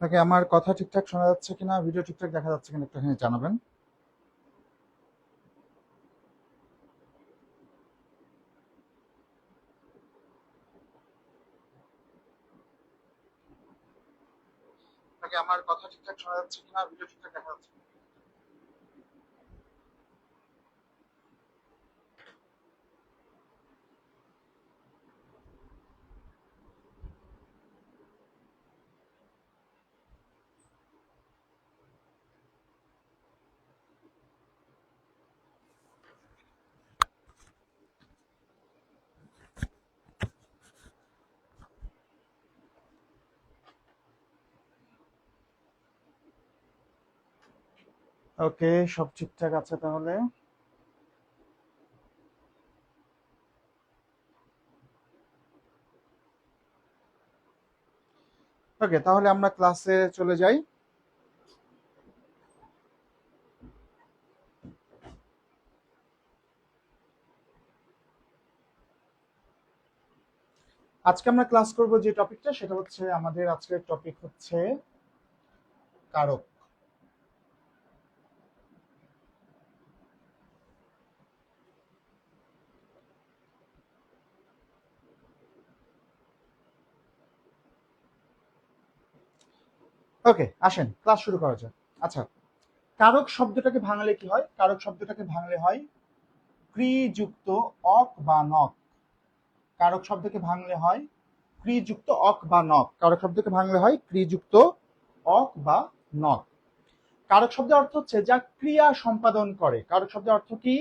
আপনাকে আমার কথা ঠিকঠাক শোনা যাচ্ছে কিনা, ভিডিও ঠিকঠাক দেখা যাচ্ছে কিনা একটু জানাবেন। আপনাকে আমার কথা ঠিকঠাক শোনা যাচ্ছে কিনা, ভিডিও ঠিকঠাক দেখা যাচ্ছে কিনা। ওকে, সব ঠিকঠাক আছে তাহলে। ওকে, তাহলে আমরা ক্লাসে চলে যাই। আজকে আমরা ক্লাস করব যে টপিকটা, সেটা হচ্ছে আমাদের আজকের টপিক হচ্ছে কারক। ওকে, আসেন ক্লাস শুরু করা যাক। আচ্ছা, কারক শব্দটাকে ভাঙলে কি হয়? কারক শব্দটাকে ভাঙলে হয় ক্রিযুক্ত অক বা নক। কারক শব্দকে ভাঙলে হয় ক্রিযুক্ত অক বা নক। কারক শব্দকে ভাঙলে হয় ক্রিযুক্ত অক বা নক। কারক শব্দের অর্থ হচ্ছে যা ক্রিয়া সম্পাদন করে। কারক শব্দের অর্থ কি?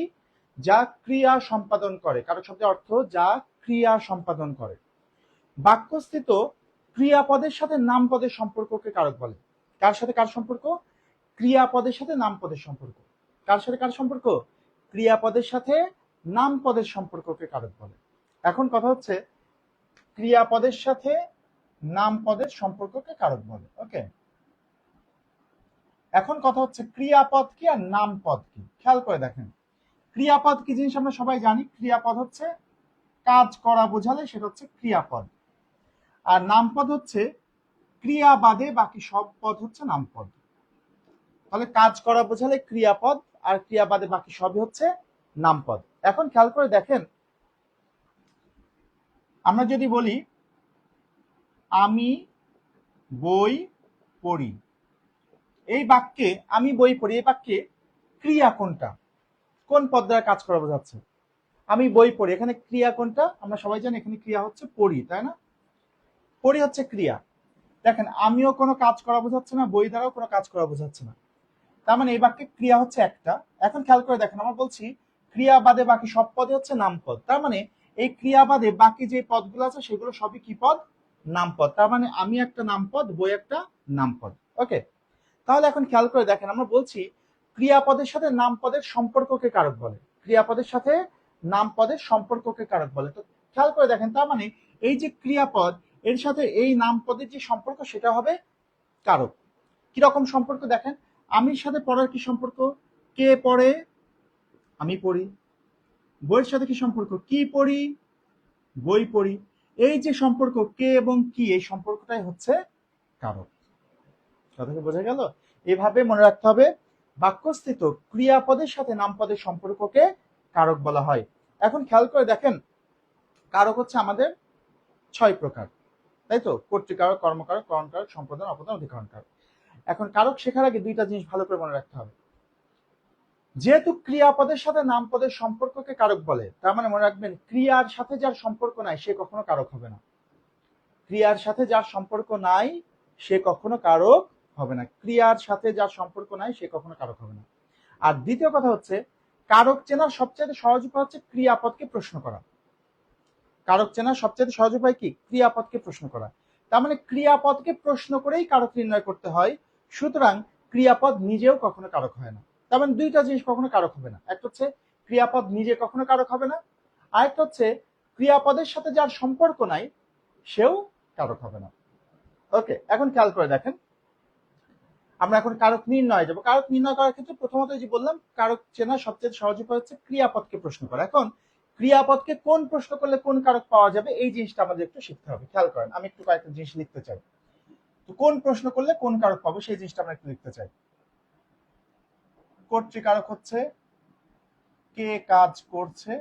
যা ক্রিয়া সম্পাদন করে। কারক শব্দের অর্থ যা ক্রিয়া সম্পাদন করে। বাক্যস্থিত ক্রিয়াপদের সাথে নামপদের সম্পর্ককে কারক বলে। কার সাথে কার সম্পর্ক? ক্রিয়াপদের সাথে নামপদের সম্পর্ক। কার সাথে কার সম্পর্ক? ক্রিয়াপদের সাথে নামপদের সম্পর্ককে কারক বলে। এখন কথা হচ্ছে ক্রিয়াপদের সাথে নামপদের সম্পর্ককে কারক বলে। ওকে, এখন কথা হচ্ছে ক্রিয়াপদ কি আর নামপদ কি। খেয়াল করে দেখেন, ক্রিয়াপদ কি জিনিস আমরা সবাই জানি। ক্রিয়াপদ হচ্ছে কাজ করা বোঝালে সেটা হচ্ছে ক্রিয়াপদ, আর নামপদ হচ্ছে ক্রিয়া বাদে বাকি সব পদ হচ্ছে নামপদ। তাহলে কাজ করা বোঝালে ক্রিয়াপদ, আর ক্রিয়া বাদে বাকি সবই হচ্ছে নামপদ। এখন খেয়াল করে দেখেন, আমরা যদি বলি আমি বই পড়ি, এই বাক্যে আমি বই পড়ি, এই বাক্যে ক্রিয়া কোনটা? কোন পদ দ্বারা কাজ করা বোঝাচ্ছে? আমি বই পড়ি, এখানে ক্রিয়া কোনটা? আমরা সবাই জানি এখানে ক্রিয়া হচ্ছে পড়ি, তাই না? পড়ি হচ্ছে ক্রিয়া। দেখেন, আমিও কোনো কাজ করা বোঝাচ্ছে না, বই দ্বারাও কোনো কাজ করা বোঝাচ্ছে না। তার মানে এই বাক্যে ক্রিয়া হচ্ছে একটা। এখন খেয়াল করে দেখেন, আমরা বলছি ক্রিয়া বাদে বাকি সব পদে হচ্ছে নামপদ। তার মানে এই ক্রিয়া বাদে বাকি যে পদগুলো আছে সেগুলো সবই কি পদ? নামপদ। তার মানে আমি একটা নামপদ, বই একটা নামপদ। ওকে, তাহলে এখন খেয়াল করে দেখেন, আমরা বলছি ক্রিয়াপদের সাথে নামপদের সম্পর্ককে কারক বলে। ক্রিয়াপদের সাথে নামপদের সম্পর্ককে কারক বলে। তো খেয়াল করে দেখেন, তার মানে এই যে ক্রিয়াপদ, এর সাথে এই নামপদের যে সম্পর্ক সেটা হবে কারক। কিরকম সম্পর্ক দেখেন, আমির সাথে পড়ার কি সম্পর্ক? কে পড়ে? আমি পড়ি। বইয়ের সাথে কি সম্পর্ক? কি পড়ি? বই পড়ি। এই যে সম্পর্ক কে এবং কি, এই সম্পর্কটাই হচ্ছে কারক। কথা কি বোঝা গেল? এভাবে মনে রাখতে হবে, বাক্যস্থিত ক্রিয়াপদের সাথে নামপদের সম্পর্ককে কারক বলা হয়। এখন খেয়াল করে দেখেন, কারক হচ্ছে আমাদের 6 প্রকার, তাই তো? কর্তৃকারক, কর্মকারক, করণকারক, সম্পাদন, অপদান, অধিকরণকারক। এখন কারক শেখার আগে দুইটা জিনিস ভালো করে মনে রাখতে হবে। যেহেতু ক্রিয়াপদের সাথে নামপদের সম্পর্ককে কারক বলে, তার মানে মনে রাখবেন ক্রিয়ার সাথে যার সম্পর্ক নাই সে কখনো কারক হবে না। ক্রিয়ার সাথে যার সম্পর্ক নাই সে কখনো কারক হবে না। ক্রিয়ার সাথে যার সম্পর্ক নাই সে কখনো কারক হবে না। আর দ্বিতীয় কথা হচ্ছে, কারক চেনার সবচেয়ে সহজ উপায় হচ্ছে ক্রিয়াপদকে প্রশ্ন করা। কারক চেনার সবচেয়ে সহজ উপায় কি? ক্রিয়াপদকে প্রশ্ন করা। তার মানে ক্রিয়াপদকে প্রশ্ন করেই কারক নির্ণয় করতে হয়। সুতরাং ক্রিয়াপদ নিজেও কখনো কারক হয় না। তার মানে দুইটা জিনিস কখনো কারক হবে না। একটা হচ্ছে ক্রিয়াপদ নিজে কখনো কারক হবে না, আরেকটা হচ্ছে ক্রিয়াপদের সাথে যার সম্পর্ক নাই সেও কারক হবে না। ওকে, এখন খেয়াল করে দেখেন, আমরা এখন কারক নির্ণয় যাবো। কারক নির্ণয় করার ক্ষেত্রে প্রথমত যে বললাম, কারক চেনার সবচেয়ে সহজ উপায় হচ্ছে ক্রিয়াপদকে প্রশ্ন করা। এখন ক্রিয়াপদকে কোন প্রশ্ন করলে কোন কারক পাওয়া যাবে, এই জিনিসটা আমাদের একটু শিখতে হবে। খেয়াল করেন, আমি একটু কয়েকটা জিনিস লিখতে চাই। তো কোন প্রশ্ন করলে কোন কারক পাবো সেই জিনিসটা আমরা একটু লিখতে চাই। কর্তৃকারক হচ্ছে কে কাজ করছে,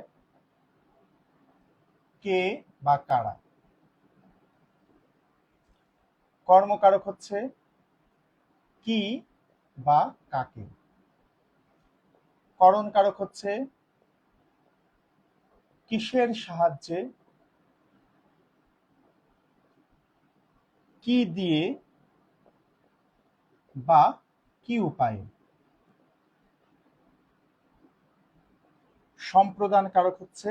কে বা কারা। কর্মকারক হচ্ছে কি বা কাকে। করণকারক হচ্ছে কিসের সাহায্যে, কি দিয়ে বা কি উপায়ে। সম্প্রদান কারক হচ্ছে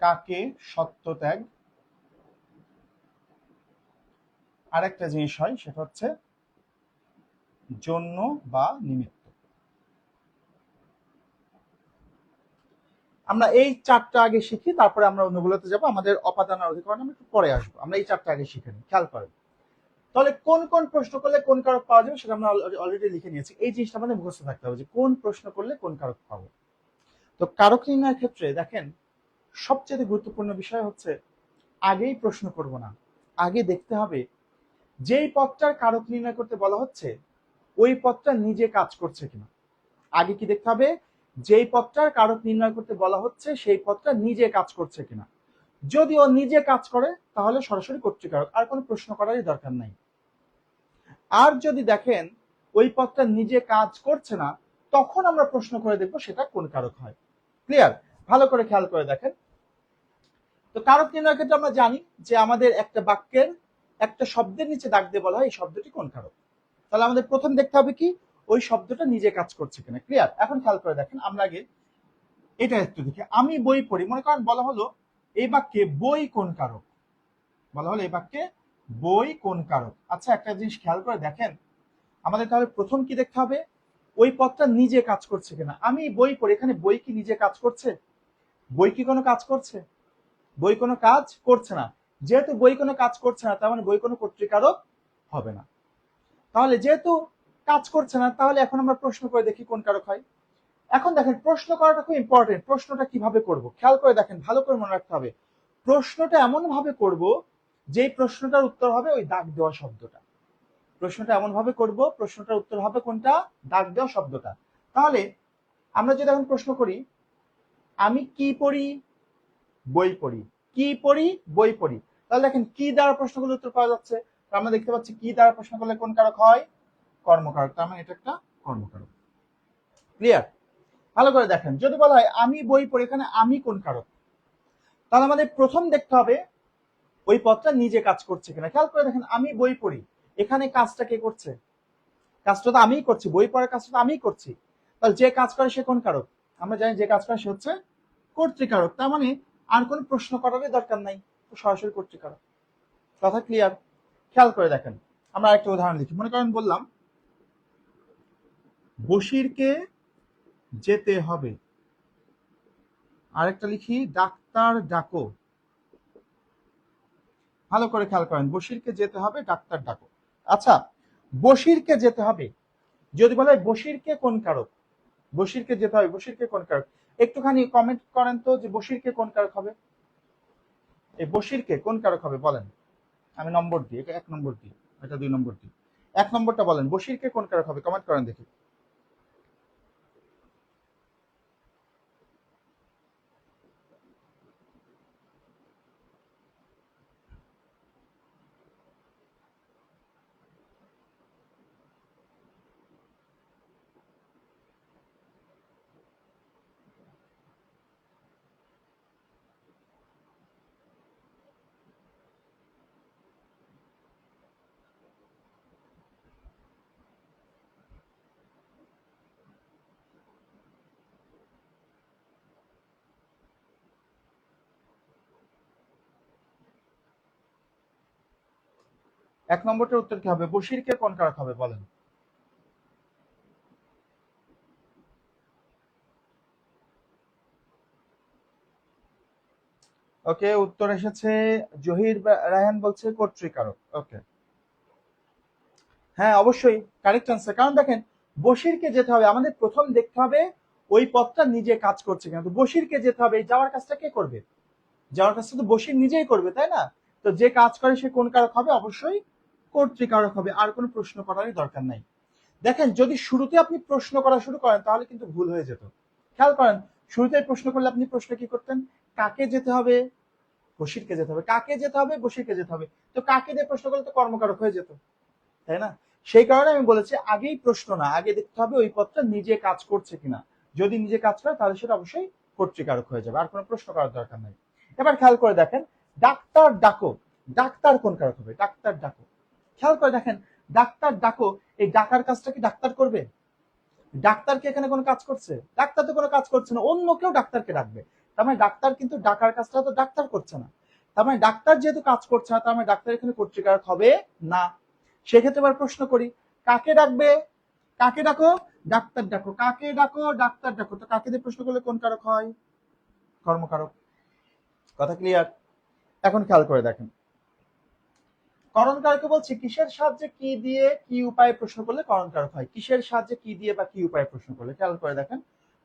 কাকে সত্যত্যাগ। আরেকটা জিনিস হয় সেটা হচ্ছে জন্য বা নিমিত্ত। আমরা এই চারটা আগে শিখি, তারপরে আমরা অন্যগুলোতে যাবো। আমাদের অপাদান আর অধিকরণ আমরা একটু পরে আসবো। আমরা এই চারটা আগে শিখে নিই, খেয়াল করেন। তাহলে কোন কোন প্রশ্ন করলে কোন কারক পাওয়া যাবে সেটা আমরা অলরেডি লিখে নিয়েছি। এই জিনিসটা আমাদের মুখস্থ থাকতে হবে যে কোন প্রশ্ন করলে কোন কারক পাবো। তো কারক নির্ণয়ের ক্ষেত্রে দেখেন সবচেয়ে গুরুত্বপূর্ণ বিষয় হচ্ছে আগেই প্রশ্ন করব না, আগে দেখতে হবে যেই পদটার কারক নির্ণয় করতে বলা হচ্ছে ওই পদটা নিজে কাজ করছে কিনা। আগে কি দেখতে হবে, যেই পদটার কারক নির্ণয় করতে বলা হচ্ছে সেই পদটা নিজে কাজ করছে কিনা। যদি ও নিজে কাজ করে তাহলে সরাসরি কর্তৃকারক, আর কোনো প্রশ্ন করারই দরকার নাই। আর যদি দেখেন ওই পদটা নিজে কাজ করছে না, তখন আমরা প্রশ্ন করে দেখবো সেটা কোন কারক হয়। ক্লিয়ার? ভালো করে খেয়াল করে দেখেন। তো কারক নির্ণয়ের ক্ষেত্রে আমরা জানি যে আমাদের একটা বাক্যের একটা শব্দের নিচে দাগ দিয়ে বলা হয় এই শব্দটি কোন কারক। তাহলে আমাদের প্রথম দেখতে হবে কি ওই শব্দটা নিজে কাজ করছে কিনা। ক্লিয়ার? এখন খেয়াল করে দেখেন, আমরা আগে এটা একটু দেখি। আমি বই পড়ি, মনে করেন বলা হলো এই বাক্যে বই কোন কারক, বলা হলো এই বাক্যে বই কোন কারক। আচ্ছা একটা জিনিস খেয়াল করে দেখেন, আমাদের তাহলে প্রথম কি দেখতে হবে ওই পদটা নিজে কাজ করছে কিনা। আমি বই পড়ি, এখানে বই কি নিজে কাজ করছে? বই কি কোনো কাজ করছে? বই কোনো কাজ করছে না। যেহেতু বই কোনো কাজ করছে না তার মানে বই কোনো কর্তৃকারক হবে না। তাহলে যেহেতু কাজ করছে না তাহলে এখন আমরা প্রশ্ন করে দেখি কোন কারক হয়। এখন দেখেন প্রশ্ন করাটা খুব ইম্পর্টেন্ট। প্রশ্নটা কিভাবে করব খেয়াল করে দেখেন, ভালো করে মনে রাখতে হবে। প্রশ্নটা এমন ভাবে করব যেই প্রশ্নটার উত্তর হবে ওই দাগ দেওয়া শব্দটা। প্রশ্নটা এমন ভাবে করব প্রশ্নটার উত্তর হবে কোনটা, দাগ দেওয়া শব্দটা। তাহলে আমরা যদি এখন প্রশ্ন করি আমি কি পড়ি, বই পড়ি, কি পড়ি, বই পড়ি, তাহলে দেখেন কি দ্বারা প্রশ্নগুলোর উত্তর পাওয়া যাচ্ছে। আমরা দেখতে পাচ্ছি কি দ্বারা প্রশ্ন করলে কোন কারক হয়, কর্মকারক। তার মানে এটা একটা কর্মকারক। ক্লিয়ার? ভালো করে দেখেন, যদি বলা হয় আমি বই পড়ি, এখানে আমি কোন কারক, তাহলে আমাদের প্রথম দেখতে হবে ওই পদটা নিজে কাজ করছে কিনা। খেয়াল করে দেখেন আমি বই পড়ি, এখানে কাজটা কে করছে, কাজটা তো আমিই করছি, বই পড়ার কাজটা তো আমিই করছি। তাহলে যে কাজ করে সে কোন কারক, আমরা জানি যে কাজ করে সে হচ্ছে কর্তৃকারক। তার মানে আর কোনো প্রশ্ন করারই দরকার নাই, সরাসরি কর্তৃকারক। কথা ক্লিয়ার? খেয়াল করে দেখেন, আমরা একটা উদাহরণ লিখি। মনে করেন বললাম বশিরকে যেতে হবে, আরেকটা লিখি ডাক্তার ডাকো। ভালো করে খেয়াল করেন, বশিরকে যেতে হবে, ডাক্তার ডাকো। আচ্ছা বশিরকে যেতে হবে, যদি বলে বশিরকে কোন কারক, বশিরকে যেতে হবে, বশিরকে কোন কারক, একটুখানি কমেন্ট করেন তো যে বশিরকে কোন কারক হবে। এই বশিরকে কোন কারক হবে বলেন, আমি নম্বর দিই, এটা 1 নম্বর দিই, এটা 2 নম্বর দিই। 1 নম্বরটা বলেন বশিরকে কোন কারক হবে, কমেন্ট করেন দেখি। এক নম্বরটার উত্তর কি হবে, বশিরকে কোন কারক হবে বলেন। ওকে, উত্তর এসেছে জহির রায়হান বলছে কর্তৃকারক। ওকে, হ্যাঁ অবশ্যই কারেক্ট আনসার। কারণ দেখেন বশিরকে যেতে হবে, আমাদের প্রথম দেখতে হবে ওই পদটা নিজে কাজ করছে কিনা। তো বশিরকে যেতে হবে, যাওয়ার কাজটা কে করবে, যাওয়ার কাজটা তো বসির নিজেই করবে, তাই না? তো যে কাজ করে সে কোন কারক হবে? অবশ্যই কর্তৃকারক হবে, আর কোনো প্রশ্ন করারই দরকার নাই। দেখেন যদি শুরুতে আপনি প্রশ্ন করা শুরু করেন তাহলে কিন্তু ভুল হয়ে যেত। খেয়াল করেন, শুরুতে প্রশ্ন করলে আপনি প্রশ্ন কি করতেন? কাকে যেতে হবে? বসিরকে যেতে হবে। কাকে যেতে হবে? বসিরকে যেতে হবে। তো কাকে দিয়ে প্রশ্ন করলে তো কর্মকারক হয়ে যেত, তাই না? সেই কারণে আমি বলেছি আগেই প্রশ্ন না, আগে দেখতে হবে ওই পদটা নিজে কাজ করছে কিনা। যদি নিজে কাজ করে তাহলে সেটা অবশ্যই কর্তৃকারক হয়ে যাবে, আর কোনো প্রশ্ন করার দরকার নেই। এবার খেয়াল করে দেখেন, ডাক্তার ডাকো, ডাক্তার কোন কারক হবে? ডাক্তার ডাকো। খেয়াল করে দেখেন, ডাক্তার ডাকো, এই ডাকার কাজটা কি ডাক্তার করবে? ডাক্তার কি এখানে কোনো কাজ করছে? ডাক্তার তো কোনো কাজ করছে না, অন্য কেউ ডাক্তারকে ডাকবে। তার মানে ডাক্তার কিন্তু ডাকার কাজটা তো ডাক্তার করছে না। তার মানে ডাক্তার যেহেতু কাজ করছে না, তার মানে ডাক্তার এখানে কর্তৃকারক হবে না। সেক্ষেত্রে এবার প্রশ্ন করি, কাকে ডাকবে? কাকে ডাকো? ডাক্তার ডাকো। কাকে ডাকো? ডাক্তার ডাকো। তো কাকে দিয়ে প্রশ্ন করলে কোন কারক হয়? কর্মকারক। কথা ক্লিয়ার? এখন খেয়াল করে দেখেন, করণ কারকে বলছি কিসের সাহায্যে কি দিয়ে কি উপায়ে প্রশ্ন করলে করণ কারক হয়। কিসের সাহায্যে কি দিয়ে বা কি উপায়ে প্রশ্ন করলে? খেয়াল করে দেখেন,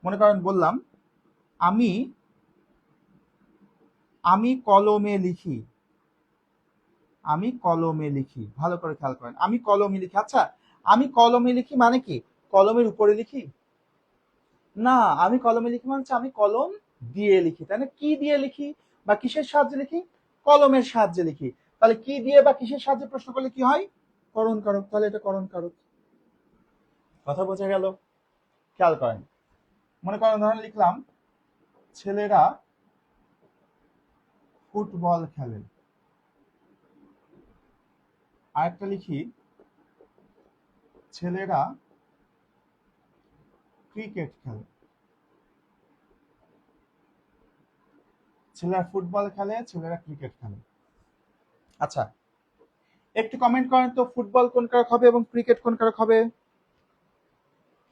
মনে করেন বললাম আমি আমি কলমে লিখি। আমি কলমে লিখি। ভালো করে খেয়াল করেন, আমি কলমে লিখি। আচ্ছা, আমি কলমে লিখি মানে কি কলমের উপরে লিখি? না, আমি কলমে লিখি মানে আমি কলম দিয়ে লিখি, তাই না? কি দিয়ে লিখি বা কিসের সাহায্যে লিখি? কলমের সাহায্যে লিখি। তাহলে কি দিয়ে বা কিসের সাহায্যে প্রশ্ন করলে কি হয়? করণ কারক। তাহলে এটা করণ কারক। কথা বোঝা গেল? খেয়াল করেন, মনে করেন ধরেন লিখলাম ছেলেরা ফুটবল খেলে। আরেকটা লিখি ছেলেরা ক্রিকেট খেলে। ছেলেরা ফুটবল খেলে, ছেলেরা ক্রিকেট খেলে। আচ্ছা, একটু কমেন্ট করেন তো ফুটবল কোন কারক হবে এবং ক্রিকেট কোন কারক হবে?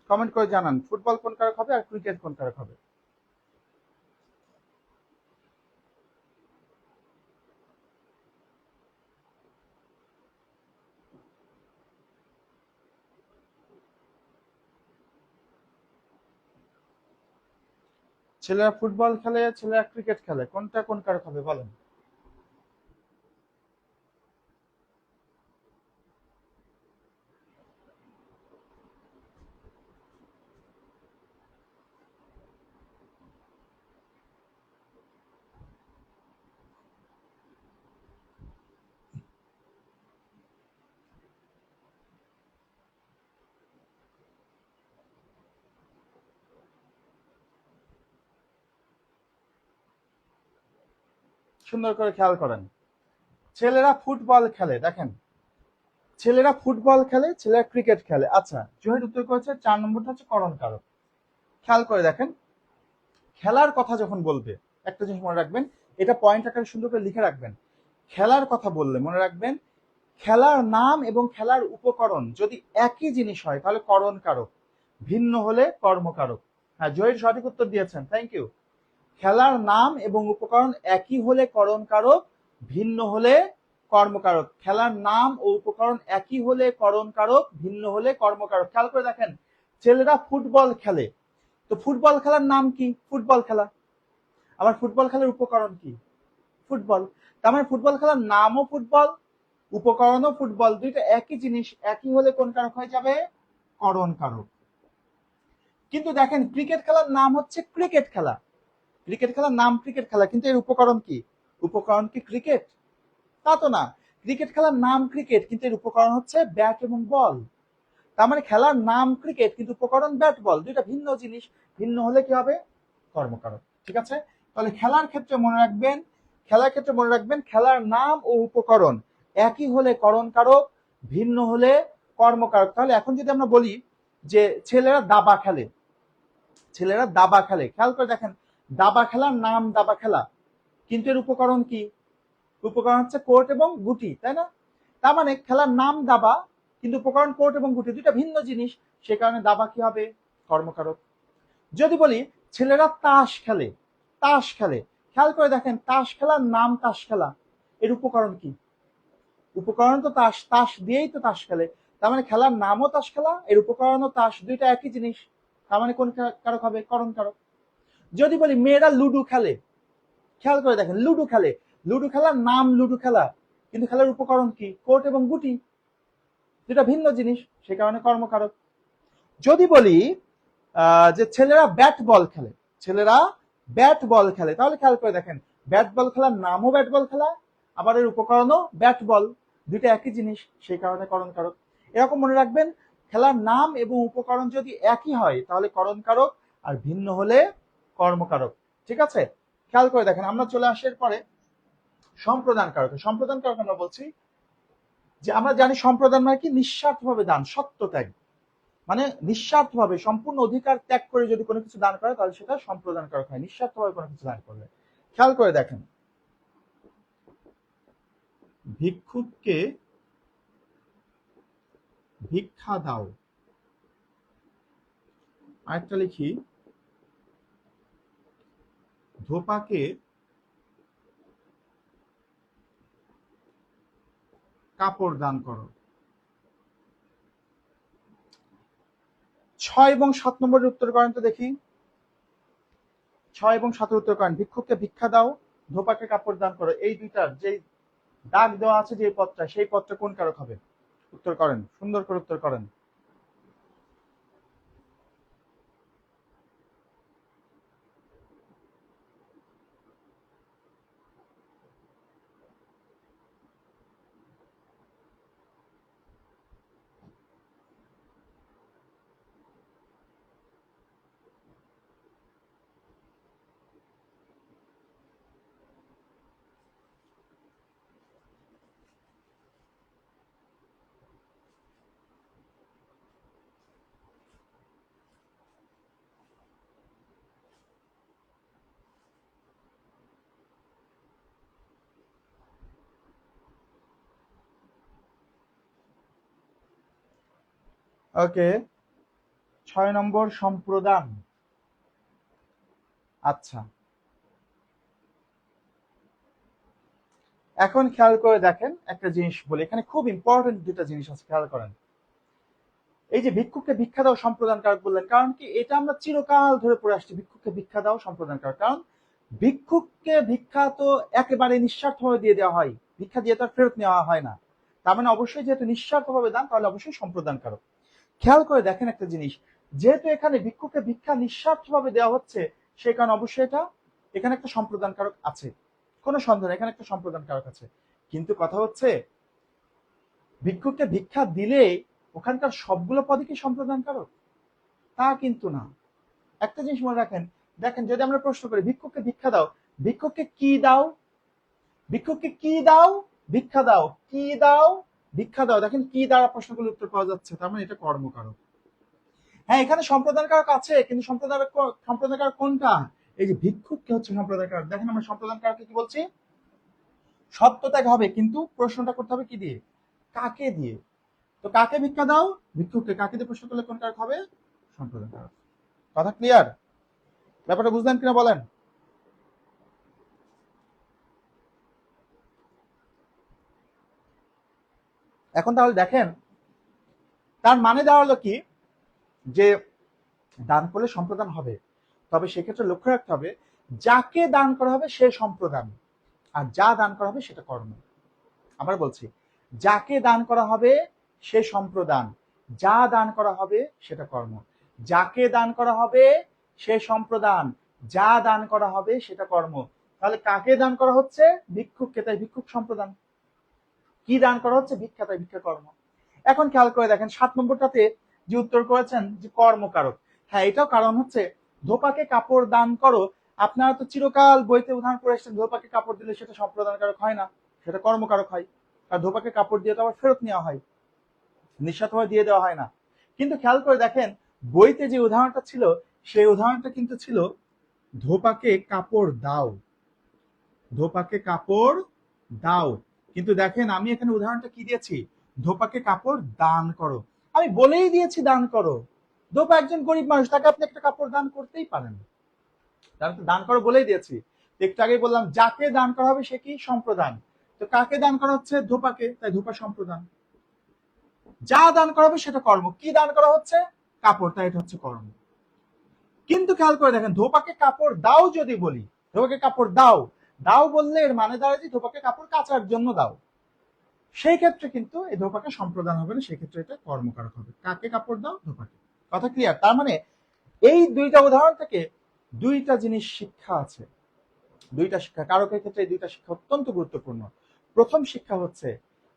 কমেন্ট করে জানান ফুটবল কোন কারক হবে আর ক্রিকেট কোন কারক হবে। ছেলেরা ফুটবল খেলে, ছেলেরা ক্রিকেট খেলে, কোনটা কোন কারক হবে বলেন? সুন্দর করে খেয়াল করেন, ছেলেরা ফুটবল খেলে। দেখেন, ছেলেরা ফুটবল খেলে, ছেলেরা ক্রিকেট খেলে। আচ্ছা, জহির উত্তর করেছে 4 নম্বরটা হচ্ছে করণ কারক। খেয়াল করে দেখেন, খেলার কথা যখন বলবে একটা জিনিস মনে রাখবেন, এটা পয়েন্ট আকারে সুন্দর করে লিখে রাখবেন। খেলার কথা বললে মনে রাখবেন, খেলার নাম এবং খেলার উপকরণ যদি একই জিনিস হয় তাহলে করণ কারক, ভিন্ন হলে কর্মকারক। হ্যাঁ, জহির সঠিক উত্তর দিয়েছেন, থ্যাংক ইউ। খেলার নাম এবং উপকরণ একই হলে করণ কারক, ভিন্ন হলে কর্মকারক। খেলার নাম ও উপকরণ একই হলে করণ কারক, ভিন্ন হলে কর্মকারক। খেয়াল করে দেখেন, ছেলেরা ফুটবল খেলে, তো ফুটবল খেলার নাম কি? ফুটবল খেলা। আবার ফুটবল খেলার উপকরণ কি? ফুটবল। তার মানে ফুটবল খেলার নামও ফুটবল, উপকরণও ফুটবল, দুইটা একই জিনিস, একই হলে কোন কারক হয়ে যাবে? করণ কারক। কিন্তু দেখেন ক্রিকেট খেলার নাম হচ্ছে ক্রিকেট খেলা, ক্রিকেট খেলার নাম ক্রিকেট খেলা, কিন্তু এর উপকরণ কি? উপকরণ কি ক্রিকেট? তা তো না। ক্রিকেট খেলার নাম ক্রিকেট, কিন্তু এর উপকরণ হচ্ছে ব্যাট এবং বল। তার মানে খেলার নাম ক্রিকেট কিন্তু উপকরণ ব্যাট বল, দুইটা ভিন্ন জিনিস, ভিন্ন হলে কি হবে? কর্মকারক। ঠিক আছে? তাহলে খেলার ক্ষেত্রে মনে রাখবেন, খেলার ক্ষেত্রে মনে রাখবেন খেলার নাম ও উপকরণ একই হলে করণ কারক, ভিন্ন হলে কর্মকারক। তাহলে এখন যদি আমরা বলি যে ছেলেরা দাবা খেলে, ছেলেরা দাবা খেলে, খেয়াল করে দেখেন দাবা খেলার নাম দাবা খেলা, কিন্তু এর উপকরণ কি? উপকরণ হচ্ছে কোর্ট এবং গুটি, তাই না? তার মানে খেলার নাম দাবা কিন্তু উপকরণ কোর্ট এবং গুটি, দুইটা ভিন্ন জিনিস, সে কারণে দাবা কি হবে? কর্মকারক। যদি বলি ছেলেরা তাস খেলে, তাস খেলে, খেয়াল করে দেখেন তাস খেলার নাম তাস খেলা, এর উপকরণ কি? উপকরণ তো তাস, তাস দিয়েই তো তাস খেলে। তার মানে খেলার নামও তাস খেলা, এর উপকরণও তাস, দুইটা একই জিনিস, তার মানে কোন কারক হবে? করণ কারক। যদি বলি মেয়েরা লুডু খেলে, খেয়াল করে দেখেন লুডো খেলে, লুডো খেলার নাম লুডো খেলা, কিন্তু খেলার উপকরণ কি? কোট এবং গুটি, যেটা ভিন্ন জিনিস, সে কারণে কর্মকারক। যদি বলি যে ছেলেরা ব্যাট বল খেলে, ছেলেরা ব্যাট বল খেলে, তাহলে খেয়াল করে দেখেন ব্যাট বল খেলার নামও ব্যাট বল খেলা, আবার এর উপকরণও ব্যাট বল, দুইটা একই জিনিস, সেই কারণে করণকারক। এরকম মনে রাখবেন, খেলার নাম এবং উপকরণ যদি একই হয় তাহলে করণকারক, আর ভিন্ন হলে কর্মকারক। ঠিক আছে, খেয়াল করে দেখেন আমরা চলে আসার পরে সম্প্রদান কারক। সম্প্রদান কারক আমরা বলছি যে আমরা জানি সম্প্রদান মানে কি? নিঃস্বার্থভাবে দান, সত্য ত্যাগ, মানে নিঃস্বার্থভাবে সম্পূর্ণ অধিকার ত্যাগ করে যদি কোনো কিছু দান করে তাহলে সেটা সম্প্রদান কারক হয়, নিঃস্বার্থভাবে কোনো কিছু দান করলে। খেয়াল করে দেখেন, ভিক্ষুককে ভিক্ষা দাও, আরেকটা লিখি ধোপাকে কাপড় দান করো। 6 এবং 7 নম্বরের উত্তর করেন তো দেখি। 6 এবং 7 উত্তর করেন। ভিক্ষুককে ভিক্ষা দাও, ধোপাকে কাপড় দান করো, এই দুইটার যে দাগ দেওয়া আছে যে পদটা, সেই পদটা কোন কারক হবে? উত্তর করেন, সুন্দর করে উত্তর করেন। ওকে, 6 নম্বর সম্প্রদান। আচ্ছা, এখন খেয়াল করে দেখেন একটা জিনিস বলি, এখানে খুব ইম্পর্টেন্ট দুটা জিনিস আছে, খেয়াল করেন। এই যে ভিক্ষুককে ভিক্ষা দাও সম্প্রদান কারক বললেন, কারণ কি? এটা আমরা চিরকাল ধরে পড়ে আসছি, ভিক্ষুককে ভিক্ষা দাও সম্প্রদান কারক। কারণ ভিক্ষুককে ভিক্ষা তো একেবারে নিঃস্বার্থভাবে দিয়ে দেওয়া হয়, ভিক্ষা দিয়ে তো আর ফেরত নেওয়া হয় না, তার মানে অবশ্যই যেহেতু নিঃস্বার্থভাবে দান, তাহলে অবশ্যই সম্প্রদান কারক। খেয়াল করে দেখেন একটা জিনিস, যেহেতু এখানে ভিক্ষুককে ভিক্ষা নিঃস্বার্থভাবে দেওয়া হচ্ছে, সেই কারণে অবশ্যই এটা এখানে একটা সম্প্রদান কারক আছে, কোনো সন্দেহ নেই, এখানে একটা সম্প্রদান কারক আছে। কিন্তু কথা হচ্ছে, ভিক্ষুককে ভিক্ষা দিলে ওখানকার সবগুলো পদই কি সম্প্রদান কারক? তা কিন্তু না। একটা জিনিস মনে রাখেন, দেখেন যদি আমরা প্রশ্ন করি ভিক্ষুককে ভিক্ষা দাও, ভিক্ষুককে কি দাও? ভিক্ষুককে কি দাও? ভিক্ষা দাও। কি দাও? ভিক্ষা দাও। দেখেন কি দ্বারা প্রশ্নগুলোর উত্তর পাওয়া যাচ্ছে, তার মানে এটা কর্মকারক। হ্যাঁ, এখানে সম্প্রদান কারক আছে, কিন্তু সম্প্রদান কারক কোনটা? এই যে ভিক্ষুককে হচ্ছে সম্প্রদান কারক। দেখেন আমরা সম্প্রদান কারককে কি বলছি? সত্য ত্যাগ হবে, কিন্তু প্রশ্নটা করতে হবে কি দিয়ে? কাকে দিয়ে? তো কাকে ভিক্ষা দাও? ভিক্ষুককে। কাকে দিয়ে প্রশ্ন করলে কোন কারক হবে? সম্প্রদান কারক। কথা ক্লিয়ার? ব্যাপারটা বুঝলেন কিনা বলেন? এখন তাহলে দেখেন, তার মানে দাঁড়ালো কি, যে দান করলে সম্প্রদান হবে, তবে সেক্ষেত্রে লক্ষ্য রাখতে হবে যাকে দান করা হবে সে সম্প্রদান, আর যা দান করা হবে সেটা কর্ম। আবার বলছি, যাকে দান করা হবে সে সম্প্রদান, যা দান করা হবে সেটা কর্ম। যাকে দান করা হবে সে সম্প্রদান, যা দান করা হবে সেটা কর্ম। তাহলে কাকে দান করা হচ্ছে? ভিক্ষুককে, তাই ভিক্ষুক সম্প্রদান। কি দান করা হচ্ছে? ভিক্ষা, তাই ভিক্ষা কর্ম। এখন খেয়াল করে দেখেন 7 নম্বরটাতে যে উত্তর করেছেন যে কর্মকারক, হ্যাঁ এটাও কারণ হচ্ছে ধোপাকে কাপড় দান করো। আপনারা তো চিরকাল বইতে উদাহরণ করে এসেছেন, ধোপাকে কাপড় দিলে সেটা সম্প্রদানকারক হয় না, সেটা কর্মকারক হয়। আর ধোপাকে কাপড় দিয়ে তো আবার ফেরত নেওয়া হয়, নিঃস্বার্থভাবে দিয়ে দেওয়া হয় না। কিন্তু খেয়াল করে দেখেন বইতে যে উদাহরণটা ছিল, সেই উদাহরণটা কিন্তু ছিল ধোপাকে কাপড় দাও, ধোপাকে কাপড় দাও। কিন্তু দেখেন আমি এখানে উদাহরণটা কি দিয়েছি? ধোপাকে কাপড় দান করো। আমি বলেই দিয়েছি দান করো। ধোপা একজন গরিব মানুষ, তাকে আপনি একটা কাপড় দান করতেই পারেন, তাহলে তো দান করো বলেই দিয়েছি। একটু আগে বললাম যাকে দান করা হবে সে কি? সম্প্রদান। তো কাকে দান করা হচ্ছে? ধোপাকে, তাই ধোপা সম্প্রদান। যা দান করা হবে সেটা কর্ম। কি দান করা হচ্ছে? কাপড়, তাই এটা হচ্ছে কর্ম। কিন্তু খেয়াল করে দেখেন ধোপাকে কাপড় দাও যদি বলি, ধোপাকে কাপড় দাও, দাও বললে এর মানে দাঁড়ায় যে ধোপাকে কাপড় কাচার জন্য দাও, সেই ক্ষেত্রে কিন্তু এই ধোপাকে সম্প্রদান হবে না, সেই ক্ষেত্রে এটা কর্মকারক হবে। কাকে কাপড় দাও? ধোপাকে। কথা ক্লিয়ার? তার মানে এই দুইটা উদাহরণ থেকে দুইটা জিনিস শিক্ষা আছে, দুইটা শিক্ষা। কারকের ক্ষেত্রে এই দুইটা শিক্ষা অত্যন্ত গুরুত্বপূর্ণ। প্রথম শিক্ষা হচ্ছে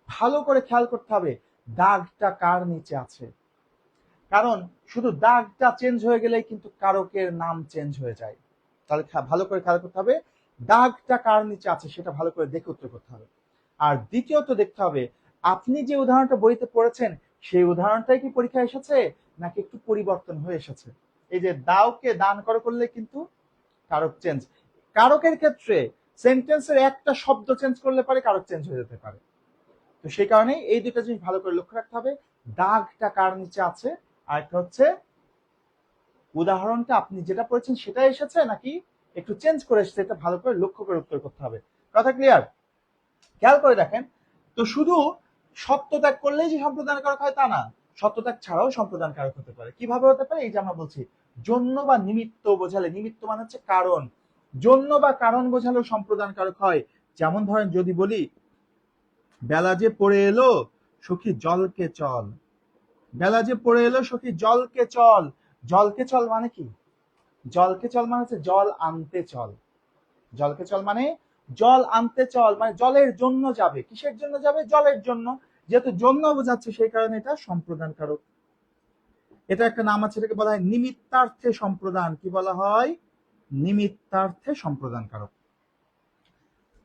ভালো করে খেয়াল করতে হবে দাগটা কার নিচে আছে, কারণ শুধু দাগটা চেঞ্জ হয়ে গেলেই কিন্তু কারকের নাম চেঞ্জ হয়ে যায়। তাহলে ভালো করে খেয়াল করতে হবে দাগটা কার নিচে আছে, সেটা ভালো করে দেখে উত্তর করতে হবে। আর দ্বিতীয়ত দেখতে হবে আপনি যে উদাহরণটা বইতে পড়েছেন সেই উদাহরণটাই কি পরীক্ষায় এসেছে নাকি একটু পরিবর্তন হয়ে এসেছে। এই যে দাওকে দান করলে কিন্তু কারক চেঞ্জ। কারকের ক্ষেত্রে সেন্টেন্সের একটা শব্দ চেঞ্জ করলে পারে কারক চেঞ্জ হয়ে যেতে পারে। তো সেই কারণে এই দুটো জিনিস ভালো করে লক্ষ্য রাখতে হবে, দাগটা কার নিচে আছে, আর একটা হচ্ছে উদাহরণটা আপনি যেটা পড়েছেন সেটাই এসেছে নাকি একটু চেঞ্জ করে এসেছে, এটা ভালো করে লক্ষ্য করে উত্তর করতে হবে। কথা ক্লিয়ার? খেয়াল করে দেখেন, তো শুধু সত্যত্যাগ করলেই যে সম্প্রদান কারক হয় তা না, সত্যত্যাগ ছাড়াও সম্প্রদান কারক হতে পারে। কিভাবে হতে পারে? এই যে আমরা বলছি জন্য বা নিমিত্ত বোঝালে, নিমিত্ত মানে হচ্ছে কারণ, জন্য বা কারণ বোঝালেও সম্প্রদান কারক হয়। যেমন ধরেন যদি বলি বেলা যে পড়ে এলো সখী জলকে চল, বেলা যে পড়ে এলো সখী জলকে চল, জলকে চল মানে কি? জলকে চল মানে হচ্ছে জল আনতে চল, জলকে চল মানে জল আনতে চল, মানে জলের জন্য যাবে। কিসের জন্য যাবে? জলের জন্য। যেহেতু জন্য বোঝাচ্ছে সেই কারণে এটা সম্প্রদান কারক। এটা একটা নাম আছে, এটাকে বলা হয় নিমিত্তার্থে সম্প্রদান। কি বলা হয়? নিমিত্তার্থে সম্প্রদান কারক।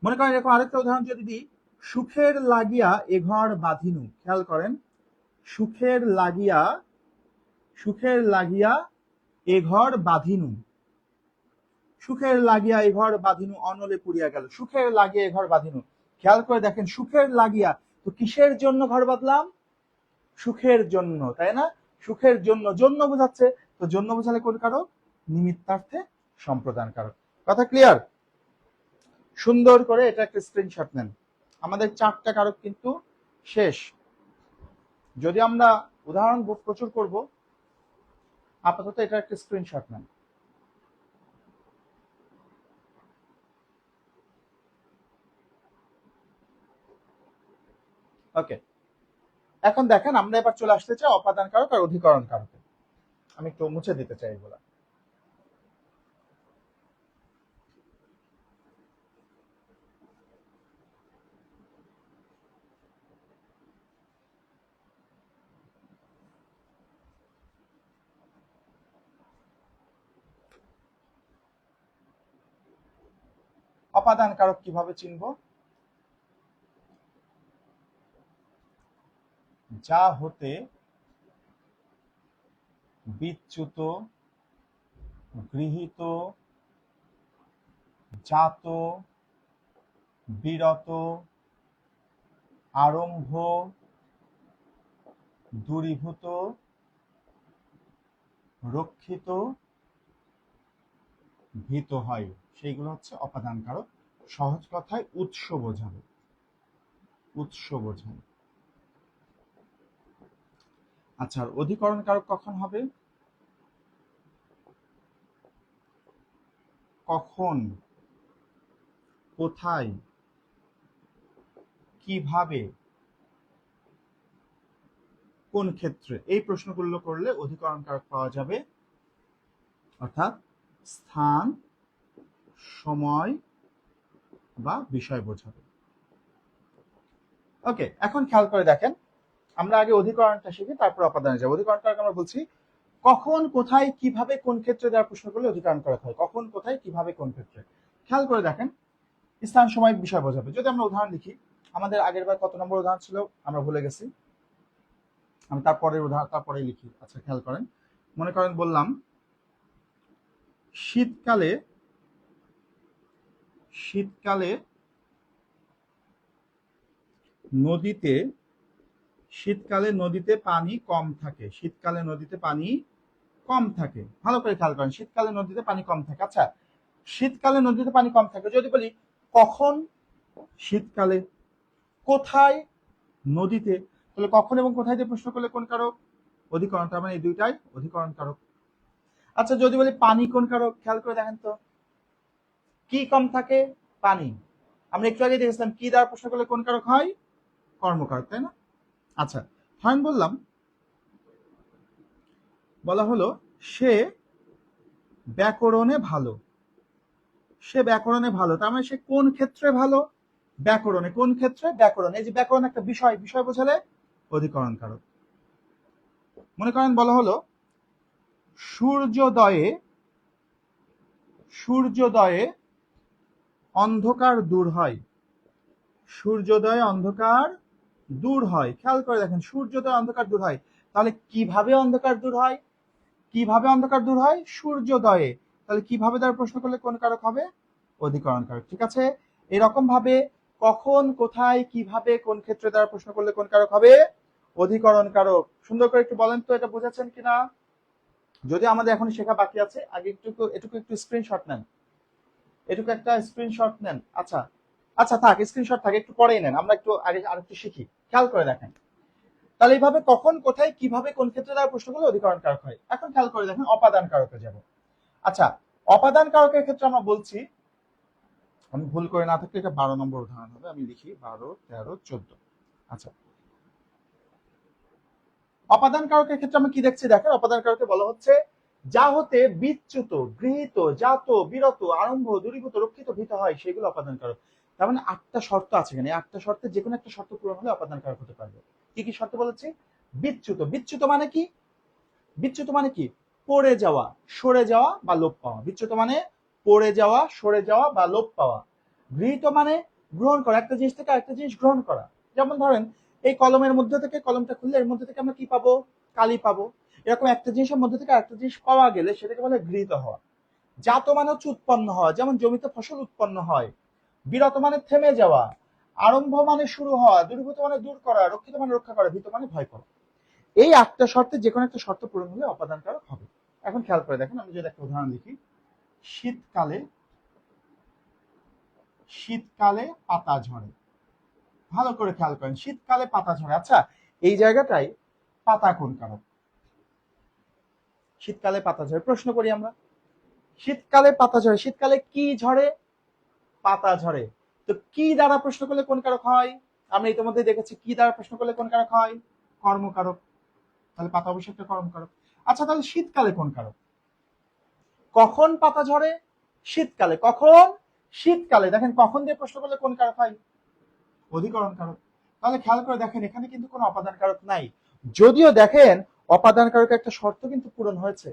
মনে করেন এরকম আরেকটা উদাহরণ যদি দিই, সুখের লাগিয়া এ ঘর বাঁধিনু। খেয়াল করেন, সুখের লাগিয়া, সুখের লাগিয়া এ ঘর বাঁধিনু, সুখের লাগিয়া এ ঘর বাঁধিনু অনলে পুড়িয়া গেল। সুখের লাগিয়া এ ঘর বাঁধিনু, খেয়াল করে দেখেন সুখের লাগিয়া, তো কিসের জন্য ঘর বাঁধলাম? সুখের জন্য, তাই না? সুখের জন্য, জন্য বোঝাচ্ছে, তো জন্য বোঝালে কোন কারক? নিমিত্তার্থে সম্প্রদান কারক। কথা ক্লিয়ার? সুন্দর করে এটা একটা স্ক্রিনশট নেন। আমাদের 4টা কারক কিন্তু শেষ। যদি আমরা উদাহরণ প্রচুর করব, আপাতত এটা একটা স্ক্রিনশট নেন। ওকে, এখন দেখেন আমরা এবার চলে আসতে চাই অপাদান কারক আর অধিকরণ কারকে। আমি একটু মুছে দিতে চাই এগুলা। অপাদান কারক কিভাবে চিনব? যা হতে বিচ্যুত, গৃহীত, জাত, বিরত, আরম্ভ, দূরীভূত, রক্ষিত, ভীত হয়, সেইগুলো হচ্ছে অপাদান কারক। সহজ কথায় উৎস বোঝাবে, উৎস বোঝায়। আচ্ছা, আর অধিকরণ কারক কখন হবে? কখন, কোথায়, কিভাবে, কোন ক্ষেত্রে, এই প্রশ্নগুলো করলে অধিকরণ কারক পাওয়া যাবে। অর্থাৎ স্থান, সময় বা বিষয় বোঝাবে। ওকে, এখন খেয়াল করে দেখেন, আমরা আগে অধিকরণটা শিখি তারপর অপাদানে যাব। অধিকরণ কারক আমরা বলছি কখন, কোথায়, কিভাবে, কোন ক্ষেত্রে দেওয়ার প্রশ্ন করলে অধিকরণ কারক হয়। কখন, কোথায়, কিভাবে, কোন ক্ষেত্রে। খেয়াল করে দেখেন, স্থান, সময়, বিষয় বোঝাবে। যদি আমরা উদাহরণ লিখি, আমাদের আগের বার কত নম্বর উদাহরণ ছিল আমরা ভুলে গেছি, আমি তারপরে উদাহরণ তারপরে লিখি। আচ্ছা, খেয়াল করেন, মনে করেন বললাম শীতকালে, শীতকালে নদীতে, শীতকালে নদীতে পানি কম থাকে। শীতকালে নদীতে পানি কম থাকে। ভালো করে খেয়াল করেন, শীতকালে নদীতে পানি কম থাকে। আচ্ছা, শীতকালে নদীতে পানি কম থাকে, যদি বলি কখন? শীতকালে। কোথায়? নদীতে। তাহলে কখন এবং কোথায় দিয়ে প্রশ্ন করলে কোন কারক? অধিকরণ। তার মানে এই দুইটাই অধিকরণ কারক। আচ্ছা, যদি বলি পানি কোন কারক? খেয়াল করে দেখেন তো, কি কম থাকে? পানি। আমরা একটু আগে দেখেছিলাম কি দ্বারা প্রশ্ন করলে কোন কারক হয়? কর্মকারক, তাই না? আচ্ছা, ধরেন বলা হলো সে ব্যাকরণে ভালো। সে ব্যাকরণে ভালো, তার মানে সে কোন ক্ষেত্রে ভালো? ব্যাকরণে। কোন ক্ষেত্রে? ব্যাকরণ। এই যে ব্যাকরণ একটা বিষয়, বিষয় বোঝালে অধিকরণ কারক। মনে করেন বলা হলো সূর্যোদয়ে অন্ধকার দূর হয়। সূর্যোদয়ে অন্ধকার দূর হয়। খেয়াল করে দেখেন, সূর্যোদয় অন্ধকার দূর হয়, তাহলে কিভাবে অন্ধকার দূর হয়? কিভাবে অন্ধকার দূর হয়? সূর্যোদয়ে। তাহলে কিভাবে দ্বারা প্রশ্ন করলে কোন কারক হবে? অধিকরণ কারক। ঠিক আছে, এরকম ভাবে কখন, কোথায়, কিভাবে, কোন ক্ষেত্রে দ্বারা প্রশ্ন করলে কোন কারক হবে? অধিকরণ কারক। সুন্দর করে একটু বলেন তো, এটা বুঝেছেন কিনা? যদি আমাদের এখন শেখা বাকি আছে, আগে এটুকু একটু স্ক্রিনশট নেন, এটুকু একটা স্ক্রিনশট নেন। আচ্ছা আচ্ছা থাক, স্ক্রিনশট থাক, একটু পরেই নেন, আমরা একটু আগে আরেকটু শিখি। খেয়াল করে দেখেন, তাহলে এইভাবে কখন, কোথায়, কিভাবে, কোন ক্ষেত্রে দ্বারা প্রশ্ন করলে অধিকরণ কারক হয়। এখন খেয়াল করে দেখেন অপাদান কারকে যাব। আচ্ছা, অপাদান কারকের ক্ষেত্রে আমরা বলছি, আমি ভুল করে না থাকলে এটা 12 নম্বর উদাহরণ হবে, আমি লিখি 12, 13, 14। আচ্ছা, অপাদান কারকের ক্ষেত্রে আমরা কি দেখছি দেখেন, অপাদান কারকে বলা হচ্ছে যা হতে বিচ্যুত, গৃহীত, জাত, বিরত, আরম্ভ, দূরীভূত, রক্ষিত, ভীত হয় সেগুলো অপাদান কারক। তার মানে 8টা শর্ত আছে এখানে, 8টা শর্তে যে কোনো একটা শর্ত পূরণ হলে অপাদান কারক হতে পারবে। কি কি শর্ত বলেছি? বিচ্যুত। বিচ্যুত মানে কি? বিচ্যুত মানে কি? পড়ে যাওয়া, সরে যাওয়া বা লোপ পাওয়া। বিচ্যুত মানে পড়ে যাওয়া, সরে যাওয়া বা লোপ পাওয়া। গৃহীত মানে গ্রহণ করা, একটা জিনিস থেকে আরেকটা জিনিস গ্রহণ করা। যেমন ধরেন এই কলমের মধ্যে থেকে, কলমটা খুললে এর মধ্যে থেকে আমরা কি পাবো? কালি পাবো। এরকম একটা জিনিসের মধ্যে থেকে আরেকটা জিনিস পাওয়া গেলে সেটাকে বলে গৃহীত হওয়া। জাত মানে হচ্ছে উৎপন্ন হওয়া, যেমন জমিতে ফসল উৎপন্ন হয়। বিরত মানে থেমে যাওয়া। আরম্ভ মানে শুরু হওয়া। দূরীভূত মানে দূর করা। রক্ষিত মানে রক্ষা করা। ভীত মানে ভয় করা। এই 8টা শর্তে যে কোনো একটা শর্ত পূরণ হলে অপাদান কারক হবে। এখন খেয়াল করে দেখেন, আমি যদি একটা উদাহরণ লিখি, শীতকালে শীতকালে পাতা ঝরে। ভালো করে খেয়াল করেন, শীতকালে পাতা ঝরে। আচ্ছা, এই জায়গাটায় পাতা কোন কারক? শীতকালে পাতা ঝরে, প্রশ্ন করি আমরা, শীতকালে পাতা ঝরে, শীতকালে কি ঝরে? পাতা ঝরে। তো কি দ্বারা প্রশ্ন করলে কোন কারক হয়? আমরা ইতিমধ্যে দেখেছি কি দ্বারা প্রশ্ন করলে কোন কারক হয়? কর্মকারক। তাহলে পাতা অবশ্যই একটা কর্মকারক। আচ্ছা, তাহলে শীতকালে কোন কারক? কখন পাতা ঝরে? শীতকালে। কখন? শীতকালে। দেখেন কখন দিয়ে প্রশ্ন করলে কোন কারক হয়? অধিকরণ কারক। তাহলে খেয়াল করে দেখেন, এখানে কিন্তু কোনো অপাদান কারক নাই। যদিও দেখেন অপাদান কারক একটা শর্ত কিন্তু পূরণ হয়েছে।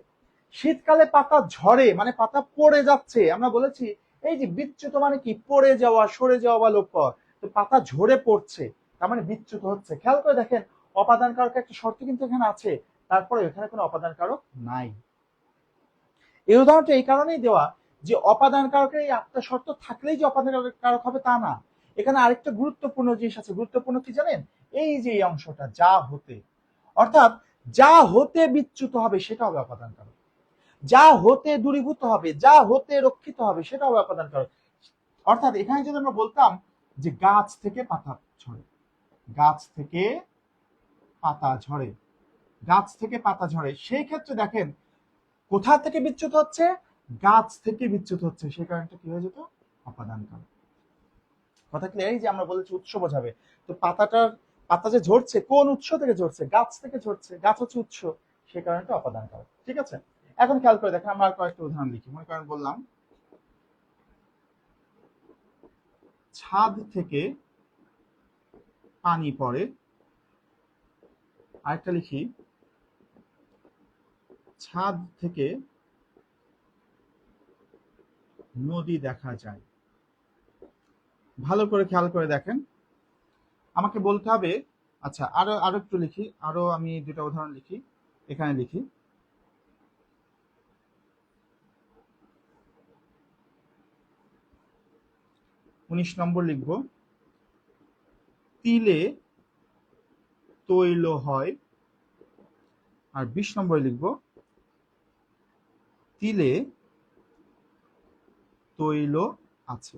শীতকালে পাতা ঝরে মানে পাতা পড়ে যাচ্ছে। আমরা বলেছি এই যে বিচ্যুত মানে কি? পড়ে যাওয়া, সরে যাওয়া বা লোপ পাওয়া। তো পাতা ঝরে পড়ছে, তার মানে বিচ্যুত হচ্ছে। খেয়াল করে দেখেন অপাদান কারক একটা শর্ত কিন্তু এখানে আছে, তারপরে এখানে কোনো অপাদান কারক নাই। এই উদাহরণটা এই কারণেই দেওয়া যে অপাদান কারকের এই 8টা শর্ত থাকলেই যে অপাদান কারক হবে তা না। এখানে আরেকটা গুরুত্বপূর্ণ জিনিস আছে। গুরুত্বপূর্ণ কি জানেন? এই যে এই অংশটা, যা হতে, অর্থাৎ যা হতে বিচ্যুত হবে সেটা হবে অপাদান কারক। যা হতে দূরীভূত হবে, যা হতে রক্ষিত হবে সেটা হবে অপাদান কারক। অর্থাৎ এখানে যদি আমরা বলতাম যে গাছ থেকে পাতা ঝরে, গাছ থেকে পাতা ঝরে, গাছ থেকে পাতা ঝরে, সেই ক্ষেত্রে দেখেন কোথা থেকে বিচ্যুত হচ্ছে? গাছ থেকে বিচ্যুত হচ্ছে, সেই কারণটা কি হয়ে যেত? অপাদান কারক। কথা ক্লিয়ার? এই যে আমরা বলেছি উৎস বোঝাবে, তো পাতা যে ঝরছে কোন উৎস থেকে ঝরছে? গাছ থেকে ঝরছে, গাছ হচ্ছে উৎস, সেই কারণটা অপাদান কারক। ঠিক আছে, এখন খেয়াল করে দেখেন, আমরা আর কয়েকটা উদাহরণ লিখি। মনে করেন বললাম ছাদ থেকে পানি পড়ে। আরেকটা লিখি ছাদ থেকে নদী দেখা যায়। ভালো করে খেয়াল করে দেখেন, আমাকে বলতে হবে। আচ্ছা, আরো আরো একটু লিখি, আরো আমি 2টা উদাহরণ লিখি। এখানে লিখি 19 নম্বর লিখব, তিলে তৈল হয়। আর 20 নম্বরে লিখব তিলে তৈল আছে।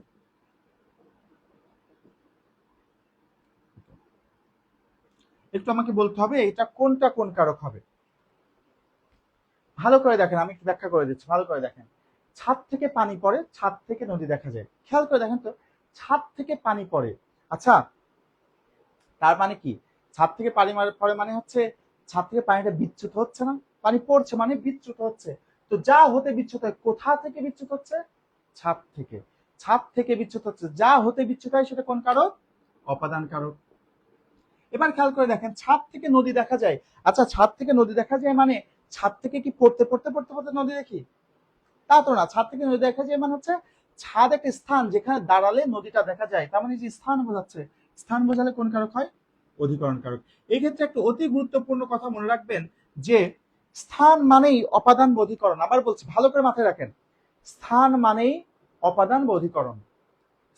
একটু আমাকে বলতে হবে এটা কোনটা কোন কারক হবে। ভালো করে দেখেন, আমি একটু ব্যাখ্যা করে দিচ্ছি, ভালো করে দেখেন। ছাদ থেকে পানি পড়ে, ছাদ থেকে নদী দেখা যায়। খেয়াল করে দেখেন তো, ছাদ থেকে পানি পড়ে। আচ্ছা, তার মানে কি? ছাদ থেকে পানি পড়ে মানে হচ্ছে ছাদ থেকে পানিটা বিচ্যুত হচ্ছে না, পানি পড়ছে মানে বিচ্যুত হচ্ছে। তো যা হতে বিচ্যুত হয়, কোথা থেকে বিচ্যুত হচ্ছে? ছাদ থেকে। ছাদ থেকে বিচ্যুত হচ্ছে, যা হতে বিচ্যুত হয় সেটা কোন কারক? অপাদান কারক। এবার খেয়াল করে দেখেন, ছাদ থেকে নদী দেখা যায়। আচ্ছা, ছাদ থেকে নদী দেখা যায় মানে ছাদ থেকে কি পড়তে পড়তে পড়তে পড়তে নদী দেখি? তা তো না। ছাদ থেকে নদী দেখা যায় মানে হচ্ছে ছাদ একটা স্থান যেখানে দাঁড়ালে নদীটা দেখা যায়, তার মানে যে স্থান বোঝাচ্ছে। স্থান বোঝালে কোন কারক হয়? অধিকরণ কারক। এই ক্ষেত্রে একটা অতি গুরুত্বপূর্ণ কথা মনে রাখবেন যে স্থান মানেই অপাদান বা অধিকরণ। আবার বলছি, ভালো করে মাথায় রাখেন, স্থান মানেই অপাদান বা অধিকরণ।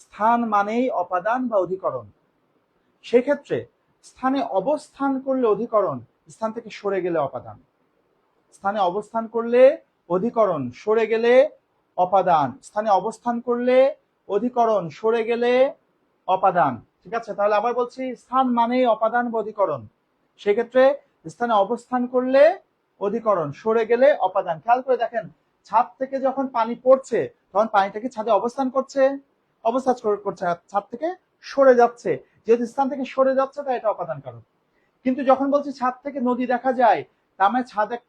স্থান মানেই অপাদান বা অধিকরণ। সেক্ষেত্রে স্থানে অবস্থান করলে অধিকরণ, স্থান থেকে সরে গেলে অপাদান। স্থানে অবস্থান করলে অধিকরণ, সরে গেলে অপাদান। স্থানে অবস্থান করলে অধিকরণ, সরে গেলে অপাদান। ঠিক আছে, তাহলে আবার বলছি, স্থান মানে অপাদান বা অধিকরণ। সেক্ষেত্রে স্থানে অবস্থান করলে অধিকরণ, সরে গেলে অপাদান। খেয়াল করে দেখেন, ছাদ থেকে যখন পানি পড়ছে তখন পানিটা কি ছাদে অবস্থান করছে? অবস্থান করছে, ছাদ থেকে সরে যাচ্ছে। যেহেতু স্থান থেকে সরে যাচ্ছে তাই এটা অপাদান কারক। কিন্তু যখন বলছি ছাদ থেকে নদী দেখা যায়, তার মানে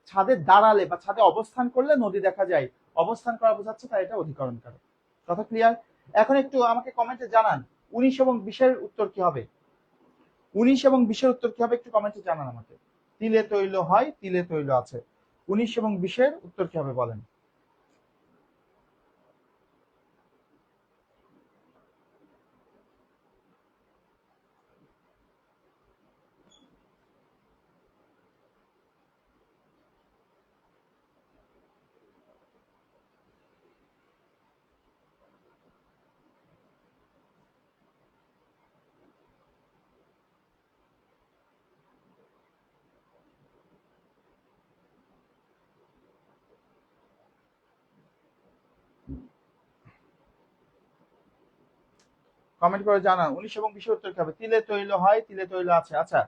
ছাদে দাঁড়ালে বা ছাদে অবস্থান করলে নদী দেখা যায়, অবস্থান করা বোঝাচ্ছে, তাই এটা অধিকরণ কারক। কথা ক্লিয়ার? এখন একটু আমাকে কমেন্টে জানান 19 এবং 20 উত্তর কি হবে? 19 এবং 20 উত্তর কি হবে একটু কমেন্টে জানান আমাকে। তিলে তৈল হয়, তিলে তৈল আছে। 19 এবং 20 উত্তর কি হবে বলেন? কমেন্ট করে জানান 19 এবং 20 উত্তর কি হবে? তিলে তৈল হয়, তিলে তৈল আছে। আচ্ছা,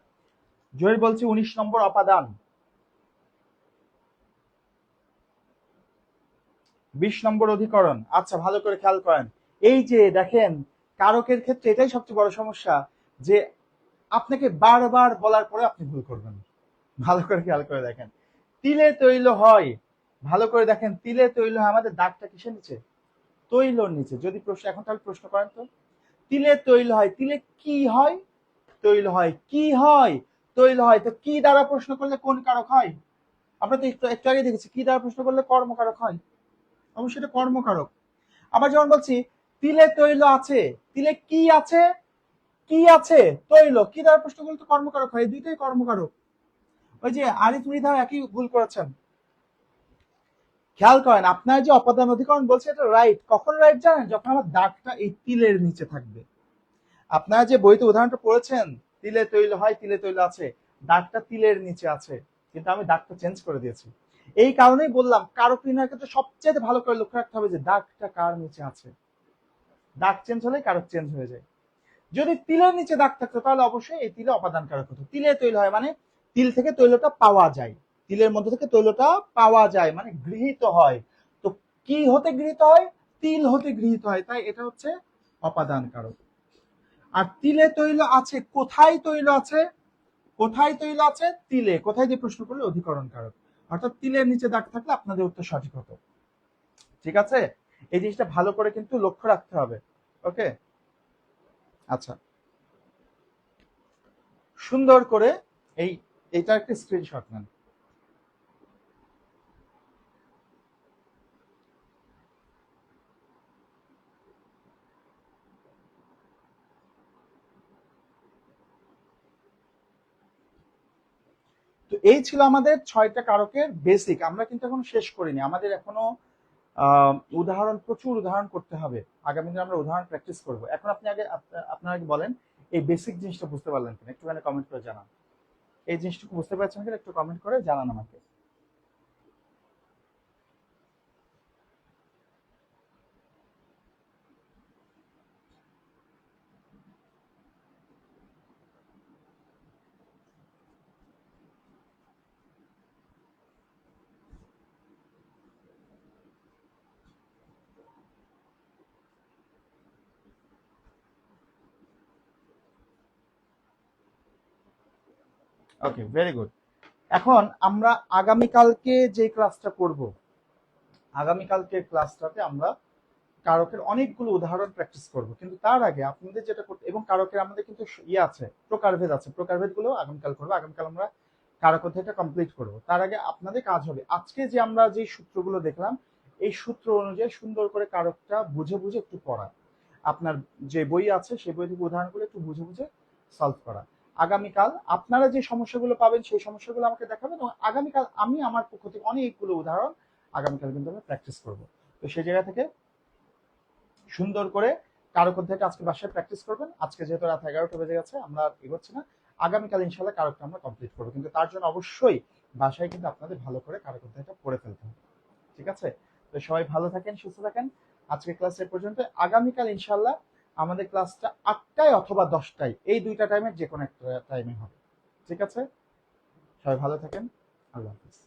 জয়ের বলছি 19 নম্বর অপাদান, 20 নম্বর অধিকরণ। আচ্ছা, ভালো করে খেয়াল করেন, এই যে দেখেন, কারকের ক্ষেত্রে এটাই সবচেয়ে বড় সমস্যা যে আপনাকে বারবার বলার পরে আপনি ভুল করবেন। ভালো করে খেয়াল করে দেখেন, তিলে তৈল হয়, ভালো করে দেখেন, তিলে তৈল হয়, আমাদের দাগটা কিসের নিচে? তৈলর নিচে। যদি প্রশ্ন, এখন তাহলে প্রশ্ন করেন তো, তিলে তৈল হয়, তিলে কি হয়? তৈল হয়। কি হয়? তৈল হয়। তো কি দ্বারা প্রশ্ন করলে কোন কারক হয়? আমরা তো একটু একটু আগে দেখেছি, কি দ্বারা প্রশ্ন করলে কর্মকারক হয়। অবশ্যই এটা কর্মকারক। আবার যেমন বলছি, তিলে তৈল আছে, তিলে কি আছে? কি আছে? তৈল। কি দ্বারা প্রশ্ন করলে তো কর্মকারক হয়, দুইটাই কর্মকারক। ওই যে আরিফ মৃধা একই ভুল করেছেন। খেয়াল করেন, আপনার যে অপাদান অধিকরণ বলছে এটা রাইট। কখন রাইট জানেন? যখন আমার দাগটা এই তিলের নিচে থাকবে। আপনারা যে বইতে উদাহরণটা পড়েছেন, তিলে তৈল হয়, তিলে তৈল আছে, দাগটা তিলের নিচে আছে, কিন্তু আমি দাগটা চেঞ্জ করে দিয়েছি। এই কারণেই বললাম, কারক নির্ণয়ের ক্ষেত্রে সবচেয়ে ভালো করে লক্ষ্য রাখতে হবে যে দাগটা কার নিচে আছে। দাগ চেঞ্জ হলে কারক চেঞ্জ হয়ে যায়। যদি তিলের নিচে দাগ থাকতো তাহলে অবশ্যই এই তিলে অপাদান কারক হতো। তিলে তৈল হয় মানে তিল থেকে তৈলটা পাওয়া যায়, তিলের মধ্যে থেকে তৈলটা পাওয়া যায় মানে গৃহীত হয়। তো কি হতে গৃহীত হয়? তিল হতে গৃহীত হয়, তাই এটা হচ্ছে অপাদান কারক। আর তিলে তৈল আছে, কোথায় তৈল আছে? কোথায় তৈল আছে? তিলে। কোথায় দিয়ে প্রশ্ন করলে অধিকরণ কারক। অর্থাৎ তিলের নিচে দাগ থাকলে আপনাদের উত্তর সঠিক হতো। ঠিক আছে, এই জিনিসটা ভালো করে কিন্তু লক্ষ্য রাখতে হবে। ওকে, আচ্ছা, সুন্দর করে এইটা একটা স্ক্রিনশট নেন। তো এই ছিল আমাদের 6টা কারকের বেসিক। আমরা কিন্তু এখন শেষ করিনি, আমাদের এখনো উদাহরণ, প্রচুর উদাহরণ করতে হবে। আগামী দিনে আমরা উদাহরণ প্র্যাকটিস করব। এখন আপনি আগে আপনারা আগে বলেন, এই বেসিক জিনিসটা বুঝতে পারলেন কিনা একটুখানি কমেন্ট করে জানান। এই জিনিসটুকু বুঝতে পারছেন কিনা একটু কমেন্ট করে জানান আমাকে। ওকে, ভেরি গুড। এখন আমরা আগামীকালকে যে ক্লাসটা করব, আগামীকালকের ক্লাসটাতে আমরা কারকের অনেকগুলো উদাহরণ প্র্যাকটিস করব, কিন্তু তার আগে আপনাদের যেটা করতে, এবং কারকের আমাদের কিন্তু ইয়ে আছে, প্রকারভেদ আছে, প্রকারভেদ গুলো আগামীকাল করবো। আগামীকাল আমরা কারক অধ্যায়টা কমপ্লিট করব। তার আগে আপনাদের কাজ হবে আজকে যে আমরা যে সূত্রগুলো দেখলাম, এই সূত্র অনুযায়ী সুন্দর করে কারকটা বুঝে বুঝে একটু পড়া, আপনার যে বই আছে সেই বই থেকে উদাহরণগুলো একটু বুঝে বুঝে সলভ করা। আগামীকাল আপনারা যে সমস্যাগুলো পাবেন সেই সমস্যাগুলো আমাকে দেখাবেন, এবং আগামীকাল আমি আমার পক্ষ থেকে অনেকগুলো উদাহরণ আগামীকাল কিন্তু আমরা প্র্যাকটিস করব। তো সেই জায়গা থেকে সুন্দর করে কারক অধ্যায়টা আজকে বাসায় প্র্যাকটিস করবেন। আজকে যেহেতু রাত 11টা বেজে গেছে, আমরা আর এগোচ্ছি না। আগামীকাল ইনশাল্লাহ কারকটা আমরা কমপ্লিট করবো, কিন্তু তার জন্য অবশ্যই বাসায় কিন্তু আপনাদের ভালো করে কারক অধ্যায়টা পড়ে ফেলতে হবে। ঠিক আছে? তো সবাই ভালো থাকেন, সুস্থ থাকেন। আজকে ক্লাস এ পর্যন্ত। আগামীকাল ইনশাল্লাহ আমাদের ক্লাসটা 8টায় অথবা 10টায়, এই দুইটা টাইমের যে কোনো একটা টাইমে হবে। ঠিক আছে? সবাই ভালো থাকেন। আল্লাহ হাফিজ।